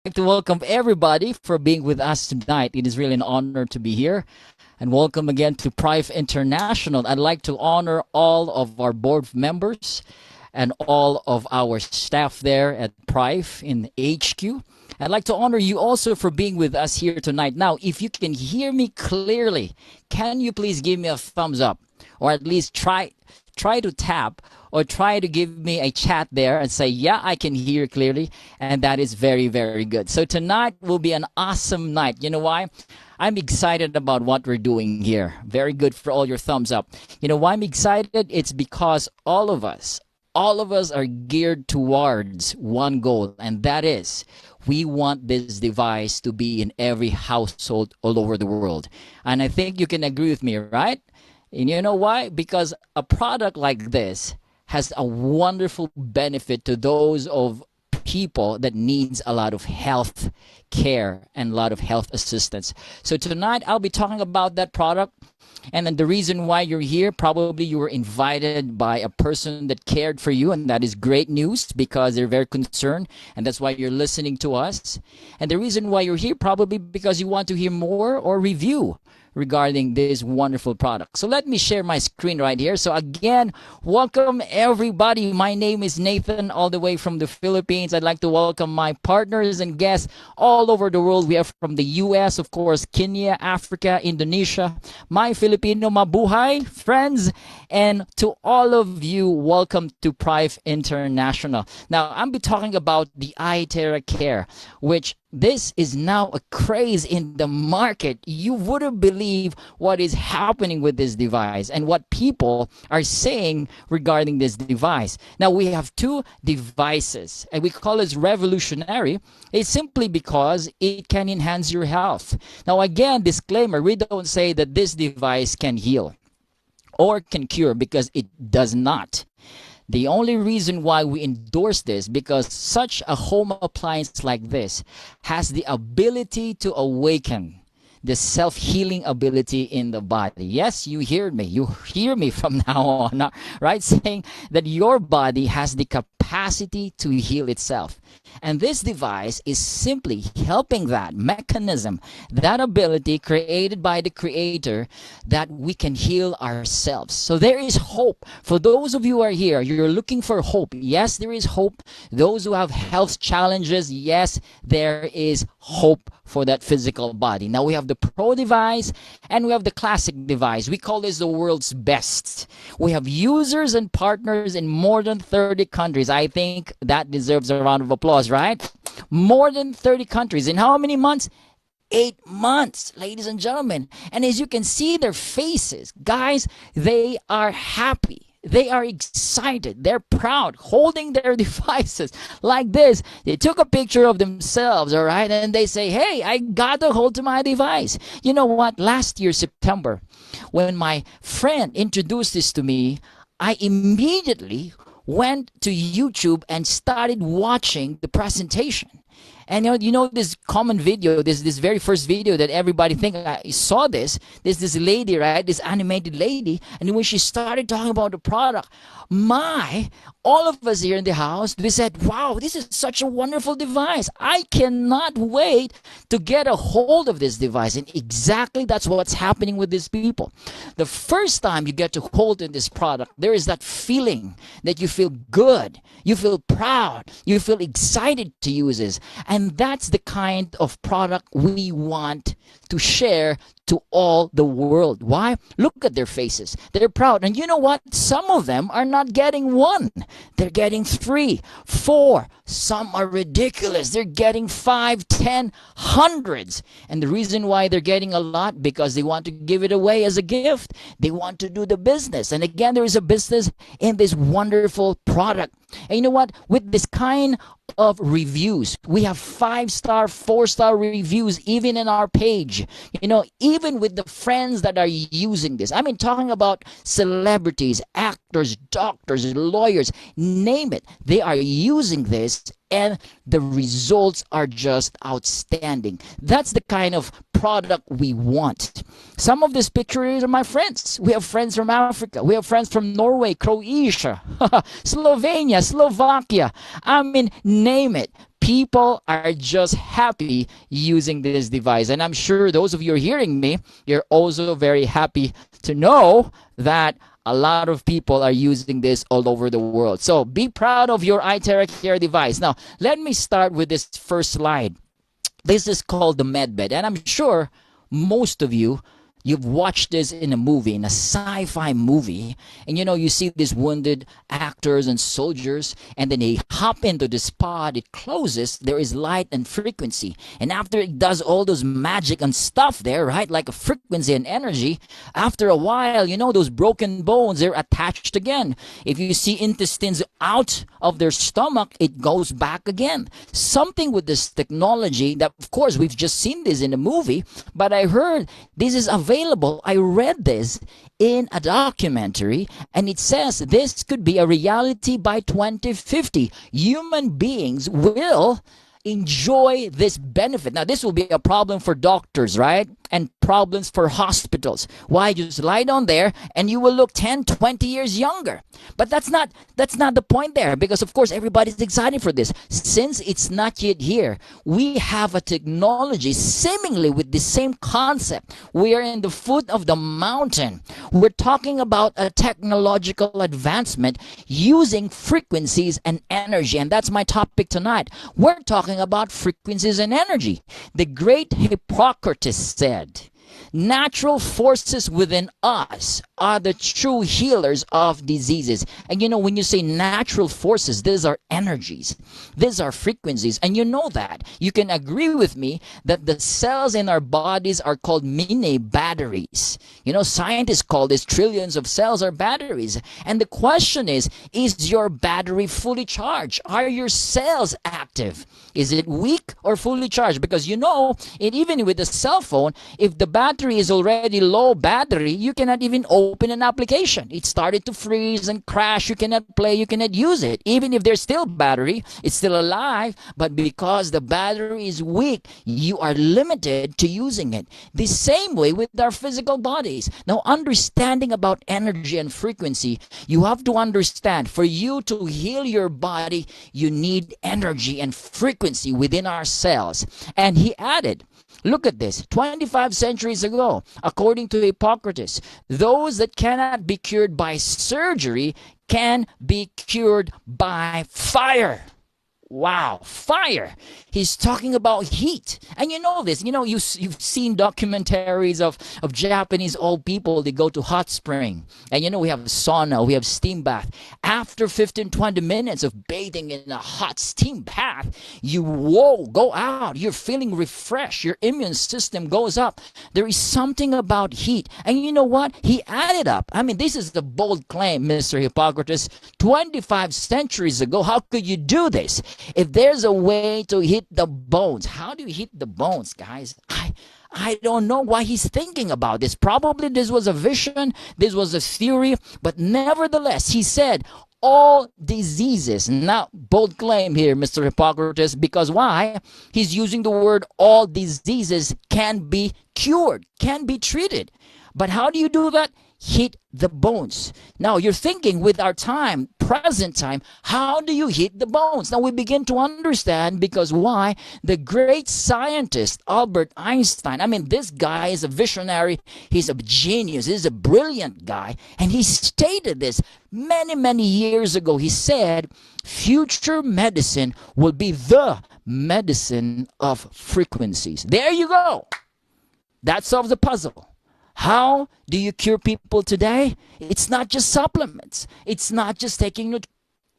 like to welcome everybody for being with us tonight. It is really an honor to be here. And welcome again to Prive International. I'd like to honor all of our board members and all of our staff there at Prive in HQ. I'd like to honor you also for being with us here tonight. Now, if you can hear me clearly, can you please give me a thumbs up? Or at least try to tap or try to give me a chat there and say, yeah, I can hear clearly. And that is very, very good. So tonight will be an awesome night. You know why? I'm excited about what we're doing here. Very good for all your thumbs up. You know why I'm excited? It's because all of us are geared towards one goal, and that is we want this device to be in every household all over the world. And I think you can agree with me, right? And you know why? Because a product like this has a wonderful benefit to those of people that needs a lot of health care and a lot of health assistance. So tonight I'll be talking about that product. And then the reason why you're here, probably you were invited by a person that cared for you, and that is great news because they're very concerned, and that's why you're listening to us. And the reason why you're here, probably because you want to hear more or review regarding this wonderful product. So let me share my screen right here. So again, welcome everybody. My name is Nathan, all the way from the Philippines. I'd like to welcome my partners and guests all over the world. We have from the US, of course, Kenya, Africa, Indonesia, my Filipino mabuhay friends, and to all of you, welcome to Prive International. Now, I'll be talking about the iTeraCare, which this is now a craze in the market. You wouldn't believe what is happening with this device and what people are saying regarding this device. Now, we have two devices, and we call it revolutionary. It's simply because it can enhance your health. Now, again, disclaimer, we don't say that this device can heal or can cure, because it does not. The only reason why we endorse this, because such a home appliance like this has the ability to awaken the self-healing ability in the body. Yes, you hear me. You hear me from now on, right? Saying that your body has the capacity to heal itself. And this device is simply helping that mechanism, that ability created by the Creator, that we can heal ourselves. So there is hope. For those of you who are here, you're looking for hope. Yes, there is hope. Those who have health challenges, yes, there is hope for that physical body. Now we have the Pro device and we have the Classic device. We call this the world's best. We have users and partners in more than 30 countries. I think that deserves a round of applause, right? More than 30 countries. In how many months? 8 months, ladies and gentlemen. And as you can see their faces, guys, they are happy. They are excited. They're proud, holding their devices like this. They took a picture of themselves, all right? And they say, hey, I got a hold to my device. You know what? Last year, September, when my friend introduced this to me, I immediately went to YouTube and started watching the presentation. And you know this common video, this very first video that everybody think I saw this lady, right? This animated lady, and when she started talking about the product, all of us here in the house, we said, wow, this is such a wonderful device. I cannot wait to get a hold of this device. And exactly that's what's happening with these people. The first time you get to hold in this product, there is that feeling that you feel good, you feel proud, you feel excited to use this. And that's the kind of product we want to share to all the world. Why? Look at their faces. They're proud. And you know what? Some of them are not getting one. They're getting 3, 4. Some are ridiculous. They're getting 5, 10, hundreds. And the reason why they're getting a lot, because they want to give it away as a gift. They want to do the business. And again, there is a business in this wonderful product. And you know what? With this kind of reviews, we have 5-star, 4-star reviews even in our page. You know, even with the friends that are using this. I mean, talking about celebrities, actors, doctors, lawyers, name it. They are using this and the results are just outstanding. That's the kind of product we want. Some of these pictures are my friends. We have friends from Africa. We have friends from Norway, Croatia, Slovenia, Slovakia. I mean, name it. People are just happy using this device. And I'm sure those of you who are hearing me, you're also very happy to know that a lot of people are using this all over the world. So be proud of your iTeraCare device. Now, let me start with this first slide. This is called the medbed, and I'm sure most of you, you've watched this in a movie, in a sci-fi movie, and you see these wounded actors and soldiers, and then they hop into this pod, it closes, there is light and frequency, and after it does all those magic and stuff there, right, like a frequency and energy, after a while, those broken bones, they're attached again. If you see intestines out of their stomach, it goes back again. Something with this technology that, of course, we've just seen this in a movie, but I heard this is available. I read this in a documentary, and it says this could be a reality by 2050. Human beings will enjoy this benefit. Now, this will be a problem for doctors, right? And problems for hospitals. Why? Just lie down there and you will look 10, 20 years younger. But that's not the point there, because of course everybody's excited for this. Since it's not yet here, we have a technology seemingly with the same concept. We are in the foot of the mountain. We're talking about a technological advancement using frequencies and energy, and that's my topic tonight. We're talking about frequencies and energy. The great Hippocrates said, natural forces within us are the true healers of diseases. And when you say natural forces, these are energies, these are frequencies, and you know that. You can agree with me that the cells in our bodies are called mini batteries. Scientists call this trillions of cells are batteries. And the question is your battery fully charged? Are your cells active? Is it weak or fully charged? Because even with a cell phone, if the battery is already low battery, you cannot even open an application. It started to freeze and crash. You cannot play, you cannot use it. Even if there's still battery, it's still alive, but because the battery is weak, you are limited to using it. The same way with our physical bodies. Now, understanding about energy and frequency, you have to understand, for you to heal your body, you need energy and frequency within our cells. And he added, look at this, 25 centuries ago, according to Hippocrates, those that cannot be cured by surgery can be cured by fire. Wow, fire. He's talking about heat. And you know this. You've seen documentaries of Japanese old people. They go to hot spring. And we have sauna, we have steam bath. After 15, 20 minutes of bathing in a hot steam bath, go out. You're feeling refreshed. Your immune system goes up. There is something about heat. And you know what? He added up. This is the bold claim, Mr. Hippocrates. 25 centuries ago, how could you do this? If there's a way to hit the bones, how do you hit the bones, guys? I don't know why he's thinking about this. Probably this was a vision, this was a theory, but nevertheless, he said, all diseases. Now, bold claim here, Mr. Hippocrates, because why? He's using the word all diseases can be cured, can be treated. But how do you do that? Hit the bones. Now you're thinking with our time, present time, how do you hit the bones? Now we begin to understand, because why? The great scientist Albert Einstein, this guy is a visionary, he's a genius, he's a brilliant guy, and he stated this many, many years ago. He said, future medicine will be the medicine of frequencies. There you go. That solves the puzzle. How do you cure people today? It's not just supplements. It's not just taking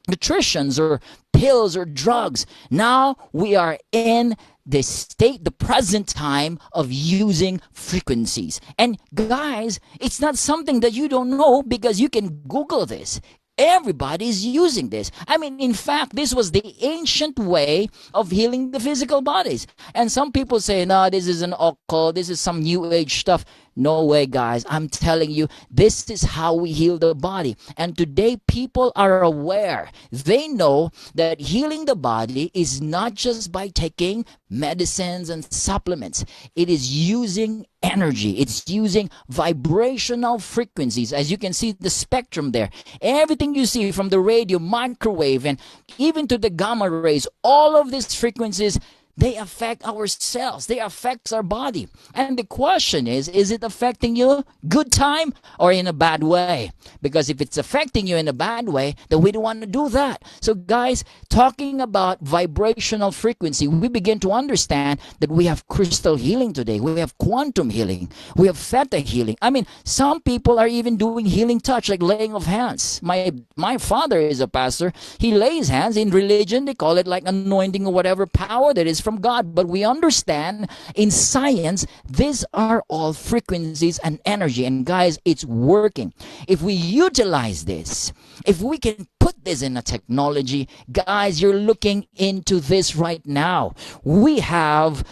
nutritions or pills or drugs. Now we are in the present time of using frequencies. And guys, it's not something that you don't know, because you can Google this. Everybody's using this. In fact, this was the ancient way of healing the physical bodies. And some people say, no, this is an occult, this is some new age stuff. No way, guys. I'm telling you, this is how we heal the body. And today, people are aware. They know that healing the body is not just by taking medicines and supplements, it is using energy. It's using vibrational frequencies. As you can see, the spectrum there. Everything you see from the radio, microwave, and even to the gamma rays, all of these frequencies, they affect our cells. They affect our body. And the question is it affecting you good time or in a bad way? Because if it's affecting you in a bad way, then we don't want to do that. So guys, talking about vibrational frequency, we begin to understand that we have crystal healing today. We have quantum healing. We have theta healing. I mean, some people are even doing healing touch, like laying of hands. My father is a pastor. He lays hands. In religion, they call it like anointing or whatever power that is from God. But we understand in science, these are all frequencies and energy. And guys, it's working. If we utilize this, if we can put this in a technology, guys, you're looking into this right now. We have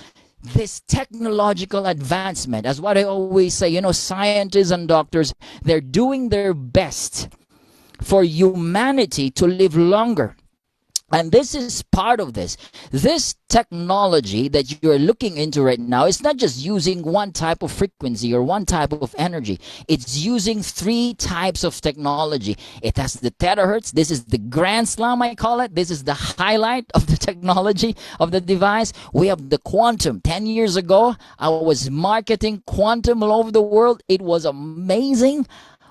this technological advancement. As what I always say, scientists and doctors, they're doing their best for humanity to live longer. And this is part of this. This technology that you're looking into right now is not just using one type of frequency or one type of energy. It's using three types of technology. It has the terahertz. This is the grand slam, I call it. This is the highlight of the technology of the device. We have the quantum. 10 years ago, I was marketing quantum all over the world. It was amazing.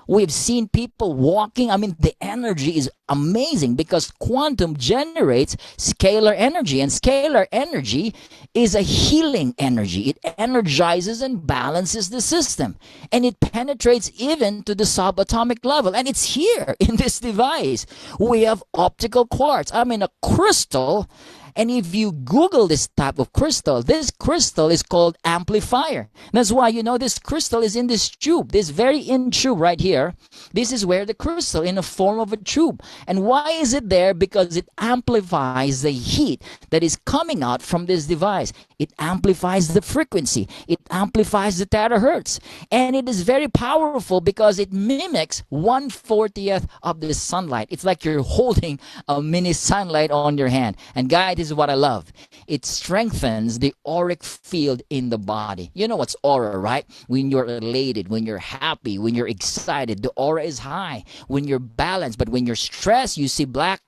We've seen people walking. I mean, the energy is amazing because quantum generates scalar energy, and scalar energy is a healing energy. It energizes and balances the system, and it penetrates even to the subatomic level. And it's here in this device. We have optical quartz. I mean, a crystal. And if you Google this type of crystal, this crystal is called amplifier. That's why, this crystal is in this tube, this very in tube right here. This is where the crystal in the form of a tube. And why is it there? Because it amplifies the heat that is coming out from this device. It amplifies the frequency. It amplifies the terahertz. And it is very powerful because it mimics 1/40th of the sunlight. It's like you're holding a mini sunlight on your hand. And guys, this is what I love. It strengthens the auric field in the body. You know what's aura, right? When you're elated, when you're happy, when you're excited, the aura is high. When you're balanced, but when you're stressed, you see black,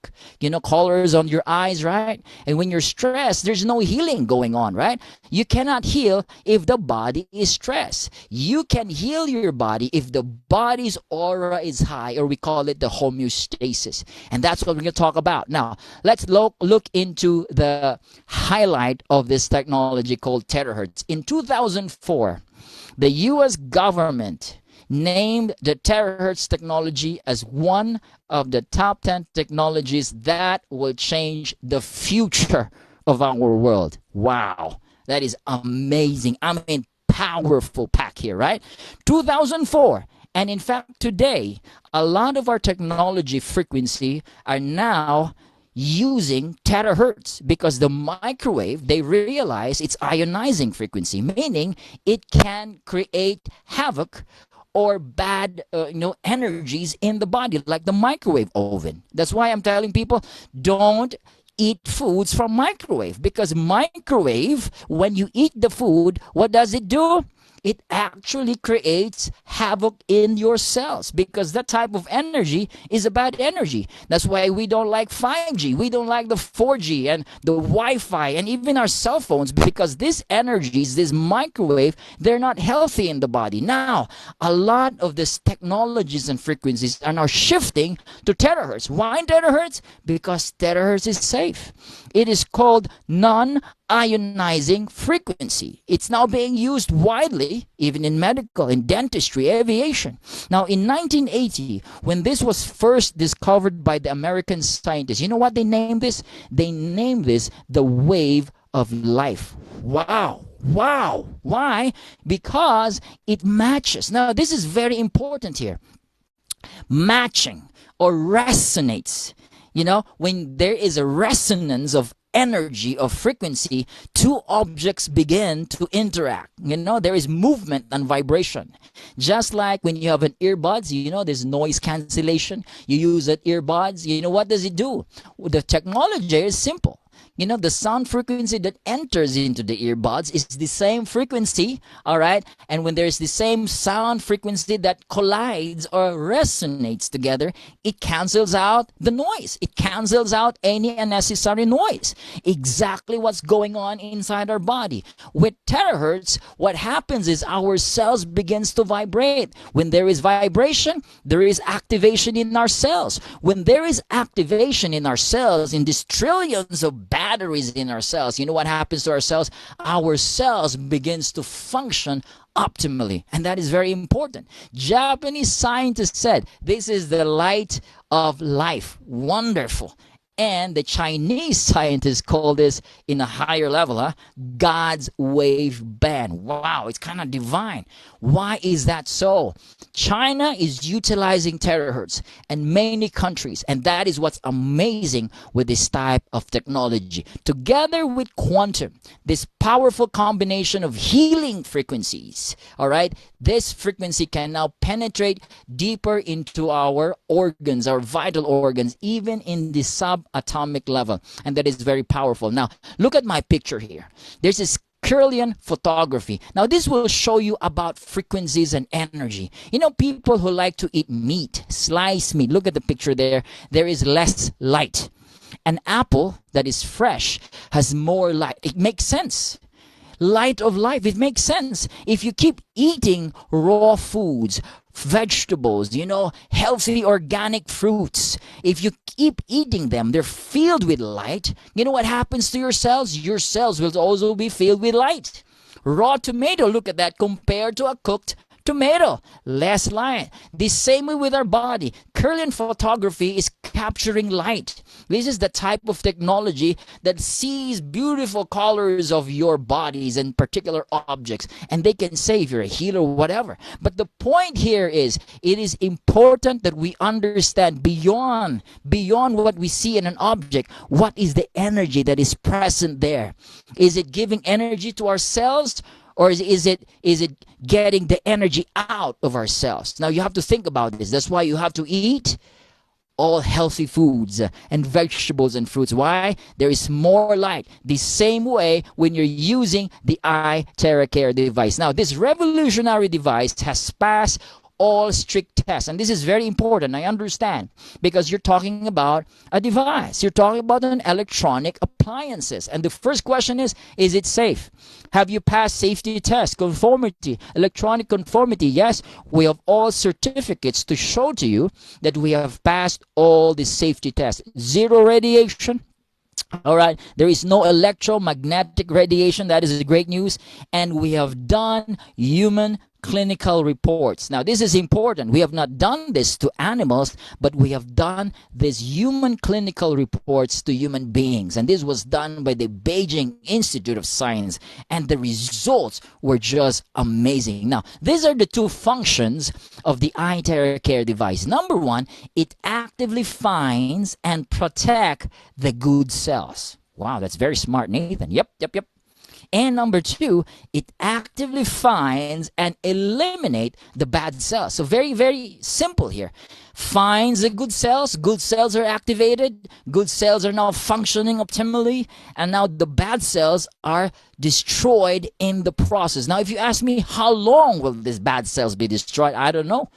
colors on your eyes, right? And when you're stressed, there's no healing going on, right? You cannot heal if the body is stressed. You can heal your body if the body's aura is high, or we call it the homeostasis. And that's what we're going to talk about. Now, let's look into the highlight of this technology called terahertz. In 2004, the U.S. government named the terahertz technology as one of the top 10 technologies that will change the future of our world. Wow, that is amazing. I mean, powerful pack here, right? 2004. And in fact, today, a lot of our technology frequency are now using terahertz because the microwave, they realize it's ionizing frequency, meaning it can create havoc or bad energies in the body, like the microwave oven. That's why I'm telling people, don't eat foods from microwave, because microwave, when you eat the food, what does it do? It actually creates havoc in your cells, because that type of energy is a bad energy. That's why we don't like 5G. We don't like the 4G and the Wi-Fi and even our cell phones, because these energies, this microwave, they're not healthy in the body. Now, a lot of these technologies and frequencies are now shifting to terahertz. Why terahertz? Because terahertz is safe. It is called non-ionizing frequency. It's now being used widely, even in medical, in dentistry, aviation. Now, in 1980, when this was first discovered by the American scientists, you know what they named this? They named this the wave of life. Wow. Wow. Why? Because it matches. Now, this is very important here. Matching or resonates. When there is a resonance of energy of frequency, two objects begin to interact. There is movement and vibration. Just like when you have an earbuds, there's noise cancellation. You use that earbuds, what does it do? The technology is simple. The sound frequency that enters into the earbuds is the same frequency, all right? And when there's the same sound frequency that collides or resonates together, it cancels out the noise. It cancels out any unnecessary noise. Exactly what's going on inside our body. With terahertz, what happens is our cells begins to vibrate. When there is vibration, there is activation in our cells. When there is activation in our cells, in these trillions of batteries in our cells, what happens to our cells? Our cells begins to function optimally, and that is very important. Japanese scientists said this is the light of life. Wonderful. And the Chinese scientists call this, in a higher level, God's wave band. Wow, it's kind of divine. Why is that so? China is utilizing terahertz and many countries, and that is what's amazing with this type of technology. Together with quantum, this powerful combination of healing frequencies, all right, this frequency can now penetrate deeper into our organs, our vital organs, even in the subatomic level, and that is very powerful. Now, look at my picture here. There's this Kirlian photography. Now, this will show you about frequencies and energy. People who like to eat meat, sliced meat, look at the picture there. There is less light. An apple that is fresh has more light. It makes sense. Light of life, it makes sense. If you keep eating raw foods, vegetables, healthy organic fruits, if you keep eating them, they're filled with light. What happens to your cells? Your cells will also be filled with light. Raw tomato, look at that, compared to a cooked tomato, less light. The same way with our body. Kirlian photography is capturing light. This is the type of technology that sees beautiful colors of your bodies and particular objects, and they can say if you're a healer or whatever. But the point here is, it is important that we understand beyond what we see in an object, what is the energy that is present there? Is it giving energy to our cells? Or is it getting the energy out of our cells? Now, you have to think about this. That's why you have to eat all healthy foods and vegetables and fruits. Why? There is more light. The same way when you're using the iTeraCare device. Now, this revolutionary device has passed all strict tests. And this is very important, I understand, because you're talking about a device. You're talking about an electronic appliances. And the first question is it safe? Have you passed safety tests, conformity, electronic conformity? Yes, we have all certificates to show to you that we have passed all the safety tests. Zero radiation. All right, there is no electromagnetic radiation. That is great news. And we have done human clinical reports. Now, this is important. We have not done this to animals, but we have done these human clinical reports to human beings. And this was done by the Beijing Institute of Science. And the results were just amazing. Now, these are the two functions of the iTeraCare device. Number one, it actively finds and protects the good cells. Wow, that's very smart, Nathan. Yep. And number two, it actively finds and eliminates the bad cells. So very, very simple here. Finds the good cells are activated, good cells are now functioning optimally, and now the bad cells are destroyed in the process. Now, if you ask me, how long will these bad cells be destroyed? I don't know.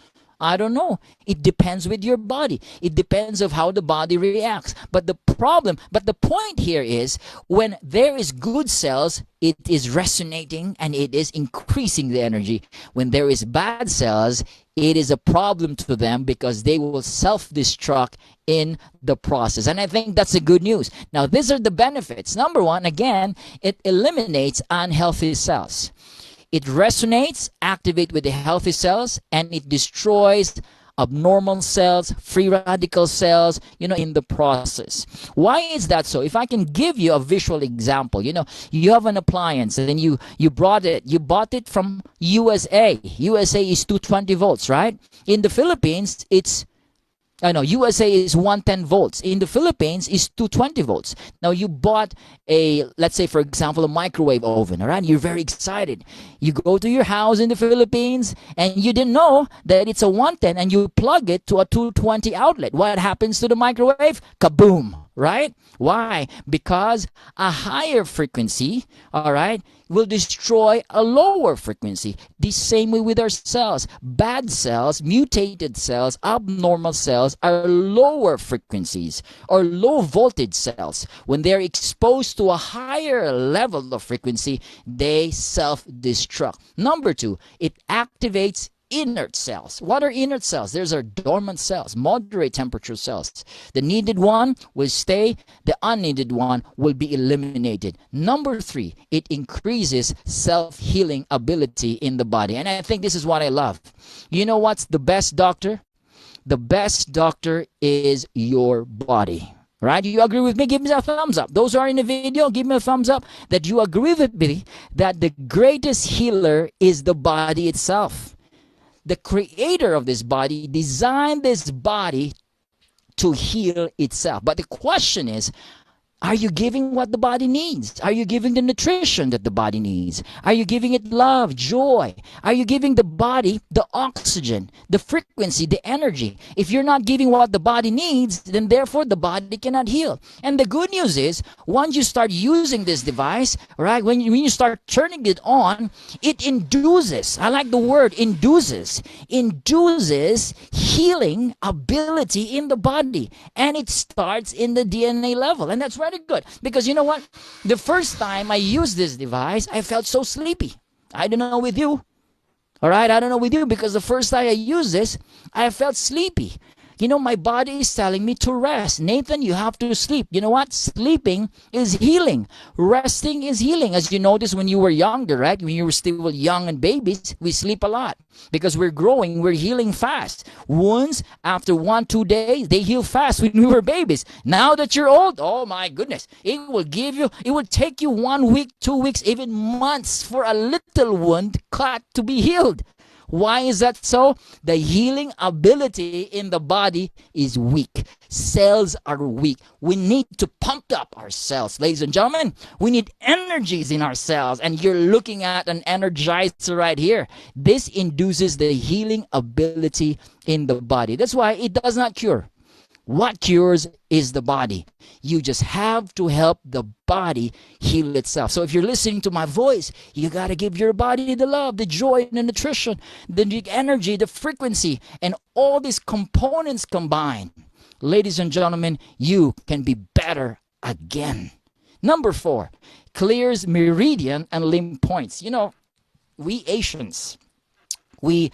It depends with your body. It depends of how the body reacts. But the point here is, when there is good cells, it is resonating and it is increasing the energy. When there is bad cells, it is a problem to them because they will self-destruct in the process. And I think that's the good news. Now, these are the benefits. Number one, again, it eliminates unhealthy cells. It resonates, activates with the healthy cells, and it destroys abnormal cells, free radical cells, in the process. Why is that so? If I can give you a visual example, you have an appliance and then you bought it from USA. USA is 220 volts, right? In the Philippines, it's I know USA is 110 volts. In the Philippines is 220 volts. Now you bought a, let's say for example, a microwave oven, all right? You're very excited. You go to your house in the Philippines and you didn't know that it's a 110 and you plug it to a 220 outlet. What happens to the microwave? Kaboom, right? Why? Because a higher frequency, all right, will destroy a lower frequency. The same way with our cells. Bad cells, mutated cells, abnormal cells are lower frequencies or low voltage cells. When they're exposed to a higher level of frequency, they self-destruct. Number two, it activates inert cells. What are inert cells? There's our dormant cells, moderate temperature cells. The needed one will stay, the unneeded one will be eliminated. Number three, it increases self-healing ability in the body. And I think this is what I love. You know what's the best doctor? The best doctor is your body. Right? You agree with me? Give me a thumbs up. Those who are in the video, give me a thumbs up that you agree with me that the greatest healer is the body itself. The creator of this body designed this body to heal itself. But the question is, are you giving what the body needs? Are you giving the nutrition that the body needs? Are you giving it love, joy? Are you giving the body the oxygen, the frequency, the energy? If you're not giving what the body needs, then therefore the body cannot heal. And the good news is, once you start using this device, right, when you start turning it on, it induces, I like the word induces healing ability in the body. And it starts in the DNA level. And that's very good. Because you know what? The first time I used this device, I felt so sleepy. I don't know with you. All right? I don't know with you because the first time I used this, I felt sleepy. You know, my body is telling me to rest. Nathan, you have to sleep. You know what? Sleeping is healing. Resting is healing. As you noticed when you were younger, right? When you were still young and babies, we sleep a lot because we're growing, we're healing fast. Wounds, after 1-2 days, they heal fast when we were babies. Now that you're old, oh my goodness, it will take you 1 week, 2 weeks, even months for a little wound cut to be healed. Why is that so? The healing ability in the body is weak. Cells are weak. We need to pump up our cells. Ladies and gentlemen, we need energies in our cells. And you're looking at an energizer right here. This induces the healing ability in the body. That's why it does not cure. What cures is the body. You just have to help the body heal itself. So if you're listening to my voice, you got to give your body the love, the joy, the nutrition, the energy, the frequency, and all these components combined. Ladies and gentlemen, you can be better again. Number 4, clears meridian and limb points. You know, we Asians, we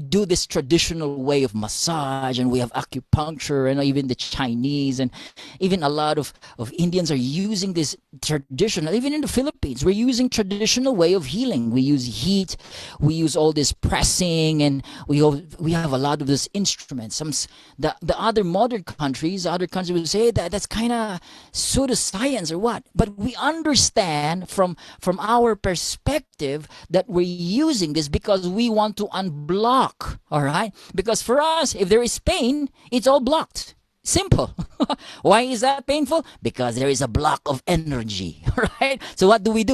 do this traditional way of massage, and we have acupuncture, and even the Chinese and even a lot of Indians are using this traditional. Even in the Philippines, we're using traditional way of healing. We use heat, we use all this pressing, and we have a lot of these instruments. The other modern countries, other countries will say that that's kind of pseudoscience or what, but we understand from our perspective that we're using this because we want to unblock, all right? Because for us, if there is pain, it's all blocked. Simple. Why is that painful? Because there is a block of energy, right? So what do? We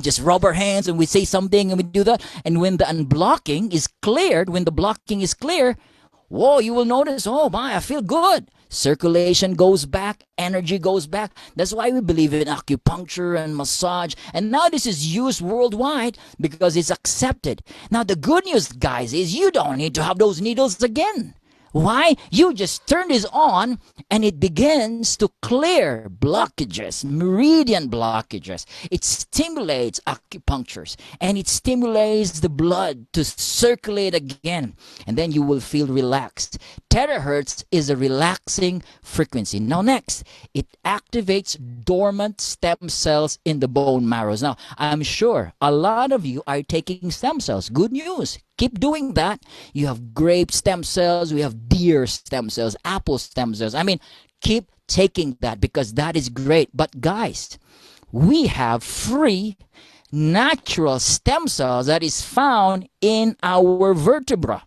just rub our hands and we say something and we do that. And when the unblocking is cleared, when the blocking is clear, whoa, you will notice, oh my, I feel good. Circulation goes back, energy goes back. That's why we believe in acupuncture and massage. And now this is used worldwide because it's accepted. Now the good news, guys, is you don't need to have those needles again. Why? You just turn this on and it begins to clear blockages, meridian blockages. It stimulates acupunctures and it stimulates the blood to circulate again. And then you will feel relaxed. Terahertz is a relaxing frequency. Now next, it activates dormant stem cells in the bone marrows. Now, I'm sure a lot of you are taking stem cells. Good news. Keep doing that. You have grape stem cells, we have deer stem cells, apple stem cells. I mean, keep taking that because that is great. But guys, we have free natural stem cells that is found in our vertebra.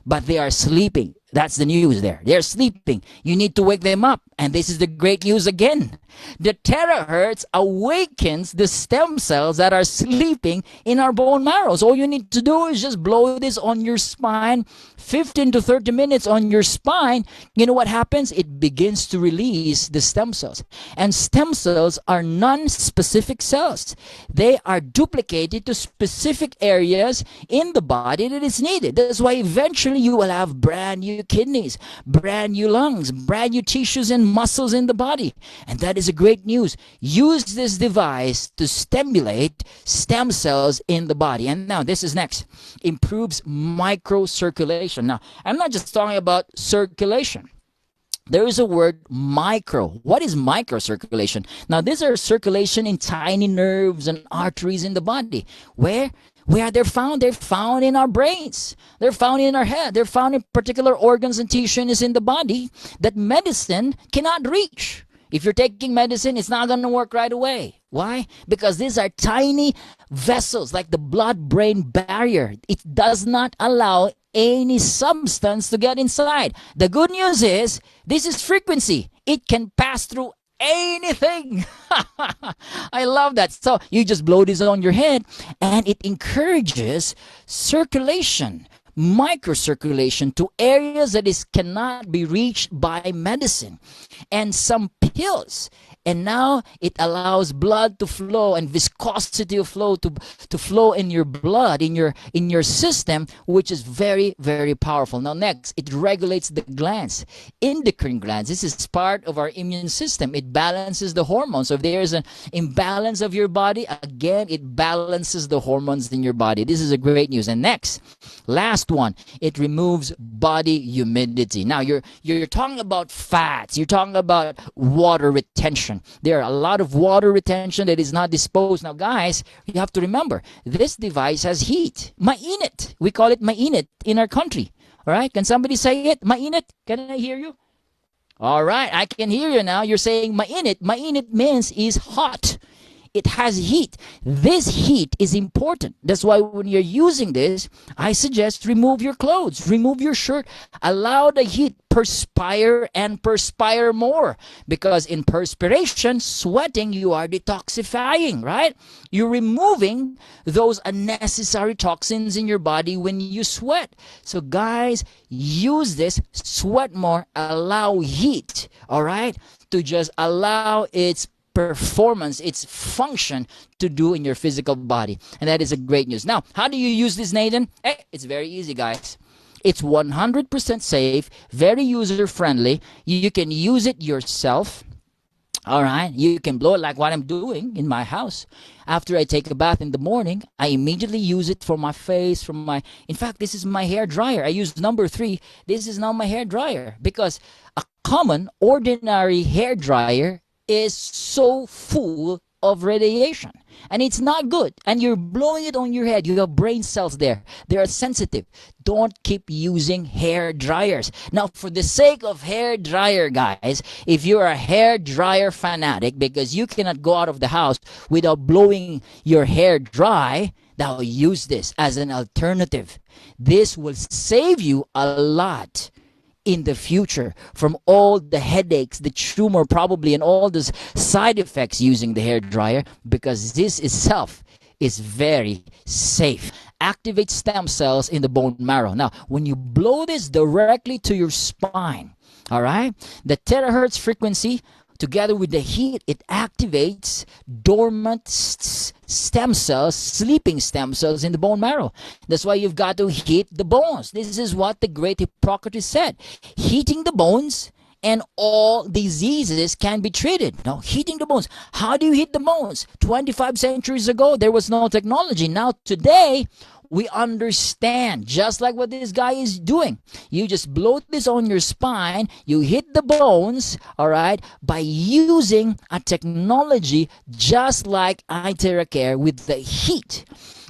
But they are sleeping. That's the news there. They're sleeping. You need to wake them up. And this is the great news again. The terahertz awakens the stem cells that are sleeping in our bone marrow. So all you need to do is just blow this on your spine, 15 to 30 minutes on your spine. You know what happens? It begins to release the stem cells. And stem cells are non-specific cells. They are duplicated to specific areas in the body that is needed. That's why eventually you will have brand new kidneys, brand new lungs, brand new tissues and muscles in the body. And that is a great news. Use this device to stimulate stem cells in the body. And now this is next. Improves microcirculation. Now, I'm not just talking about circulation. There is a word micro. What is microcirculation? Now, these are circulation in tiny nerves and arteries in the body. Where they're found? They're found in our brains. They're found in our head. They're found in particular organs and tissues in the body that medicine cannot reach. If you're taking medicine, it's not going to work right away. Why? Because these are tiny vessels like the blood-brain barrier. It does not allow any substance to get inside. The good news is this is frequency. It can pass through anything. I love that. So you just blow this on your head and it encourages circulation, microcirculation to areas that cannot be reached by medicine. And some pills, and now it allows blood to flow and viscosity of flow to flow in your blood, in your system, which is very, very powerful. Now next, it regulates the glands, endocrine glands. This is part of our immune system. It balances the hormones. So if there is an imbalance of your body, again, it balances the hormones in your body. This is a great news. And next, last one, it removes body humidity. Now you're talking about fats, you're talking about water retention. There are a lot of water retention that is not disposed. Now guys, you have to remember, this device has heat. Mainit. We call it mainit in our country. All right, can somebody say it? Mainit? Can I hear you? All right, I can hear you now. You're saying mainit. Mainit means is hot. It has heat. This heat is important. That's why when you're using this, I suggest remove your clothes, remove your shirt, allow the heat perspire and perspire more, because in perspiration, sweating, you are detoxifying, right? You're removing those unnecessary toxins in your body when you sweat. So guys, use this, sweat more, allow heat, all right, to just allow its performance, its function to do in your physical body. And that is a great news. Now, how do you use this, Nathan? It's very easy, guys. It's 100% safe, very user-friendly. You can use it yourself. All right, you can blow it like what I'm doing in my house. After I take a bath in the morning, I immediately use it for my face, in fact, this is my hair dryer. I use number 3. This is now my hair dryer, because a common, ordinary hair dryer is so full of radiation and it's not good, and you're blowing it on your head. You have brain cells there, they are sensitive. Don't keep using hair dryers. Now, for the sake of hair dryer, guys, if you're a hair dryer fanatic because you cannot go out of the house without blowing your hair dry, now use this as an alternative. This will save you a lot in the future from all the headaches, the tumor probably, and all those side effects using the hair dryer, because this itself is very safe. Activate stem cells in the bone marrow. Now, when you blow this directly to your spine, all right, the terahertz frequency together with the heat, it activates dormant stem cells, sleeping stem cells in the bone marrow. That's why you've got to heat the bones. This is what the great Hippocrates said. Heating the bones and all diseases can be treated. Now, heating the bones. How do you heat the bones? 25 centuries ago, there was no technology. Now, today, we understand, just like what this guy is doing. You just blow this on your spine, you hit the bones, all right, by using a technology just like iTeraCare with the heat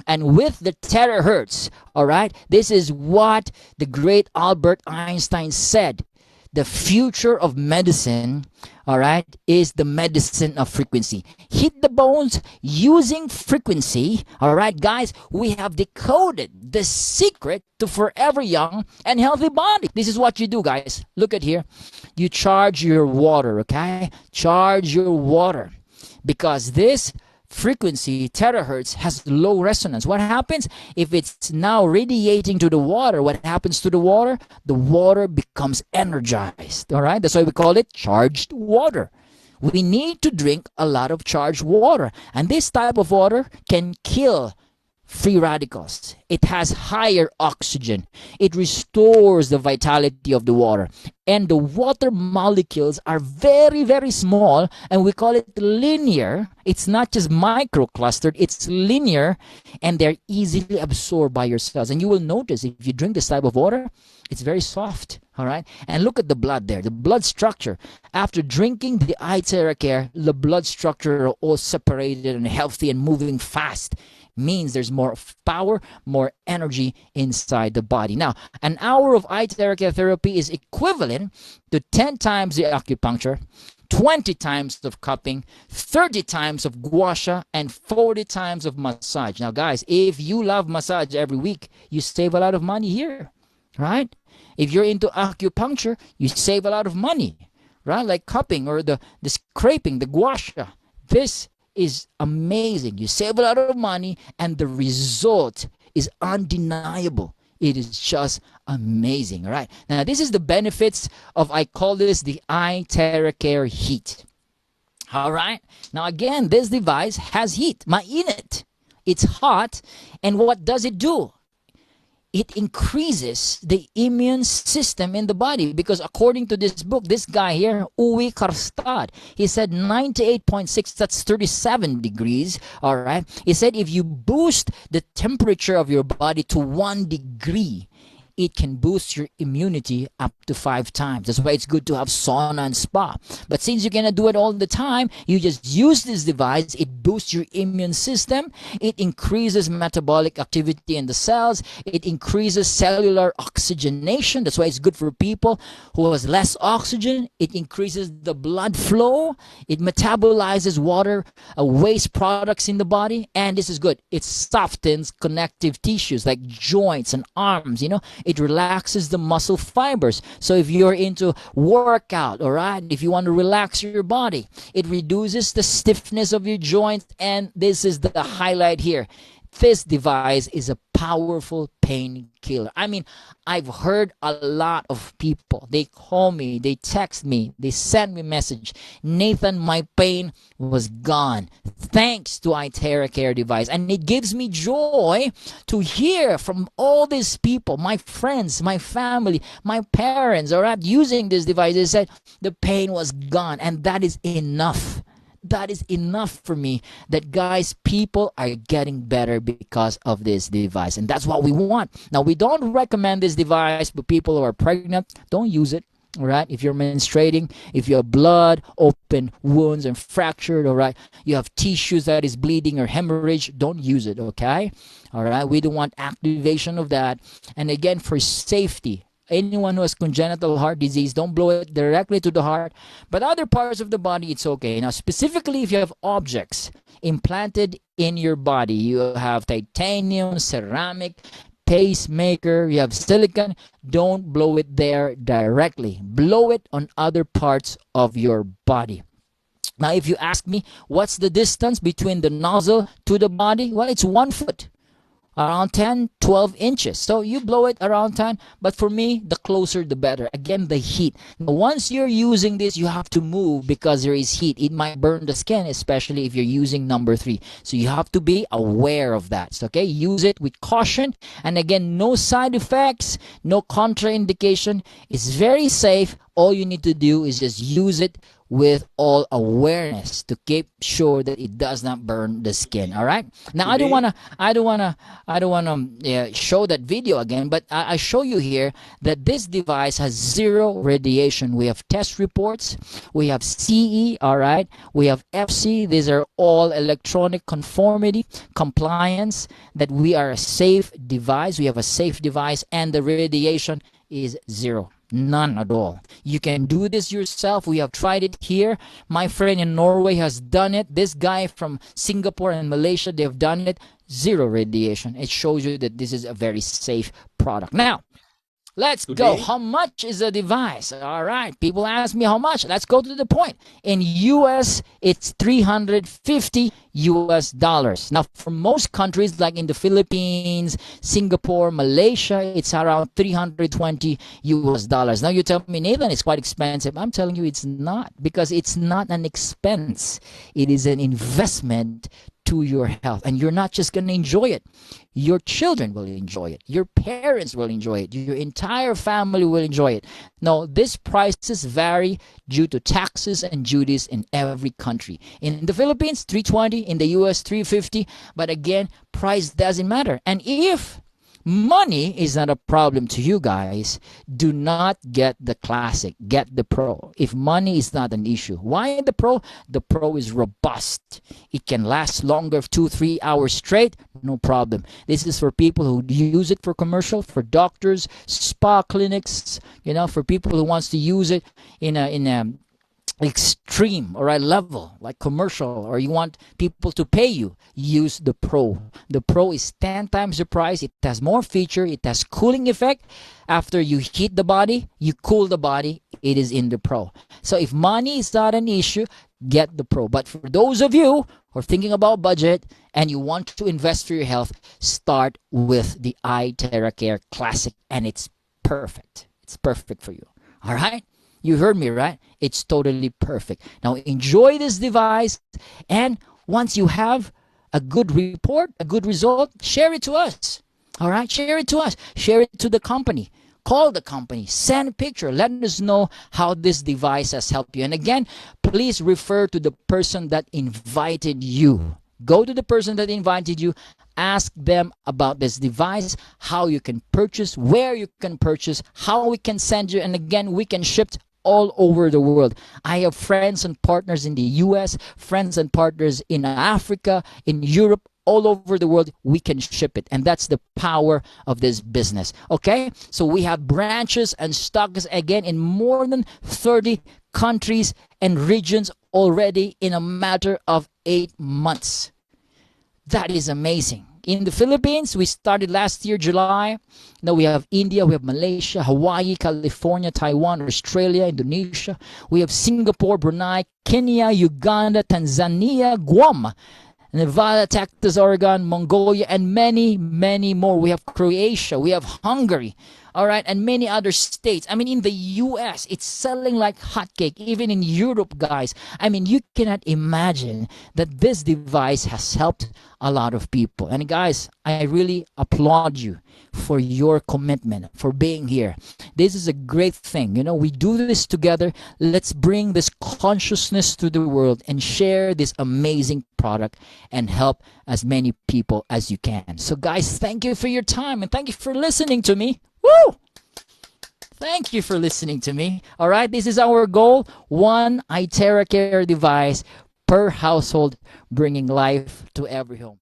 and with the terahertz, all right. This is what the great Albert Einstein said. the future of medicine, all right, is the medicine of frequency. Hit the bones using frequency. All right, guys, we have decoded the secret to forever young and healthy body. This is what you do, guys. Look at here. You charge your water, okay? Charge your water, because this frequency, terahertz, has low resonance. What happens if it's now radiating to the water? What happens to the water? The water becomes energized. All right, that's why we call it charged water. We need to drink a lot of charged water, and this type of water can kill free radicals. It has higher oxygen. It restores the vitality of the water. And the water molecules are very, very small, and we call it linear. It's not just microclustered, it's linear, and they're easily absorbed by your cells. And you will notice if you drink this type of water, it's very soft. All right. And look at the blood there, the blood structure. After drinking the iTeraCare, the blood structure are all separated and healthy and moving fast. Means there's more power, more energy inside the body. Now, an hour of iTeraCare therapy is equivalent to 10 times the acupuncture, 20 times of cupping, 30 times of gua sha, and 40 times of massage. Now, guys, if you love massage every week, you save a lot of money here, right? If you're into acupuncture, you save a lot of money, right? Like cupping or the scraping, the gua sha. This is amazing. You save a lot of money, and the result is undeniable. It is just amazing. All right. Now, this is the benefits of, I call this the iTeraCare heat. All right. Now, again, this device has heat, innate. It's hot. And what does it do? It increases the immune system in the body, because according to this book, this guy here, Uwe Karstad, he said 98.6, that's 37 degrees, all right? He said if you boost the temperature of your body to 1 degree, it can boost your immunity up to 5 times. That's why it's good to have sauna and spa. But since you cannot do it all the time, you just use this device. It boosts your immune system. It increases metabolic activity in the cells. It increases cellular oxygenation. That's why it's good for people who has less oxygen. It increases the blood flow. It metabolizes water, waste products in the body. And this is good. It softens connective tissues like joints and arms, you know. It relaxes the muscle fibers. So if you're into workout, all right, if you want to relax your body, it reduces the stiffness of your joints. And this is the highlight here. This device is a powerful painkiller. I mean, I've heard a lot of people. They call me, they text me, they send me message. Nathan, my pain was gone thanks to iTeraCare device. And it gives me joy to hear from all these people, my friends, my family, my parents, all right, using this device. They said the pain was gone, and that is enough. That is enough for me, that guys, people are getting better because of this device, and that's what we want. Now, we don't recommend this device for people who are pregnant. Don't use it. All right, if you're menstruating, if you have blood, open wounds and fractured, all right, you have tissues that is bleeding or hemorrhage, don't use it. Okay, all right, we don't want activation of that. And again, for safety, anyone who has congenital heart disease, don't blow it directly to the heart, but other parts of the body, it's okay. Now, specifically if you have objects implanted in your body, you have titanium, ceramic, pacemaker, you have silicone, don't blow it there directly. Blow it on other parts of your body. Now, if you ask me, what's the distance between the nozzle to the body? Well, it's 1 foot. Around 10, 12 inches. So you blow it around 10, but for me, the closer the better. Again, the heat. Now, once you're using this, you have to move because there is heat. It might burn the skin, especially if you're using number 3. So you have to be aware of that. So, okay, use it with caution. And again, no side effects, no contraindication. It's very safe. All you need to do is just use it with all awareness to keep sure that it does not burn the skin. All right. Now, I don't wanna show that video again, but I show you here that this device has 0 radiation. We have test reports. We have CE. All right. We have FC. These are all electronic conformity compliance that we are a safe device. We have a safe device, and the radiation is 0. None at all. You can do this yourself. We have tried it here. My friend in Norway has done it. This guy from Singapore and Malaysia, they've done it. Zero radiation. It shows you that this is a very safe product. Now, let's go. Today, How much is the device? All right. People ask me how much. Let's go to the point. In US, it's 350 US dollars. Now, for most countries like in the Philippines, Singapore, Malaysia, it's around 320 US dollars. Now, you tell me, Nathan, it's quite expensive. I'm telling you, it's not, because it's not an expense. It is an investment to your health. And you're not just going to enjoy it. Your children will enjoy it. Your parents will enjoy it. Your entire family will enjoy it. Now, these prices vary due to taxes and duties in every country. In the Philippines, 320. In the US, 350. But again, price doesn't matter. And if money is not a problem to you guys, do not get the classic, get the pro. If money is not an issue, why the pro? The pro is robust. It can last longer, 2-3 hours straight, no problem. This is for people who use it for commercial, for doctors, spa clinics, for people who wants to use it in a extreme, all right, level, like commercial, or you want people to pay you, use the pro. The pro is 10 times the price. It has more feature. It has cooling effect. After you heat the body, you cool the body. It is in the pro. So if money is not an issue, get the pro. But for those of you who are thinking about budget and you want to invest for your health, start with the iTeraCare Classic, and it's perfect. It's perfect for you. All right. You heard me, right? It's totally perfect. Now enjoy this device, and once you have a good report, a good result, share it to us. All right? Share it to us. Share it to the company. Call the company. Send a picture. Let us know how this device has helped you. And again, please refer to the person that invited you. Go to the person that invited you. Ask them about this device, how you can purchase, where you can purchase, how we can send you. And again, we can ship all over the world. I have friends and partners in the US, friends and partners in Africa, in Europe, all over the world. We can ship it. And that's the power of this business. Okay? So we have branches and stocks again in more than 30 countries and regions already in a matter of 8 months. That is amazing. In the Philippines, we started last year, July. Now we have India, we have Malaysia, Hawaii, California, Taiwan, Australia, Indonesia. We have Singapore, Brunei, Kenya, Uganda, Tanzania, Guam, Nevada, Texas, Oregon, Mongolia, and many, many more. We have Croatia, we have Hungary, all right, and many other states. I mean, in the US, it's selling like hotcake. Even in Europe, guys. I mean, you cannot imagine that this device has helped a lot of people. And guys, I really applaud you for your commitment, for being here. This is a great thing. We do this together. Let's bring this consciousness to the world and share this amazing product and help as many people as you can. So guys, thank you for your time and thank you for listening to me. Woo! Thank you for listening to me. All right, this is our goal. One iTeraCare device per household, bringing life to every home.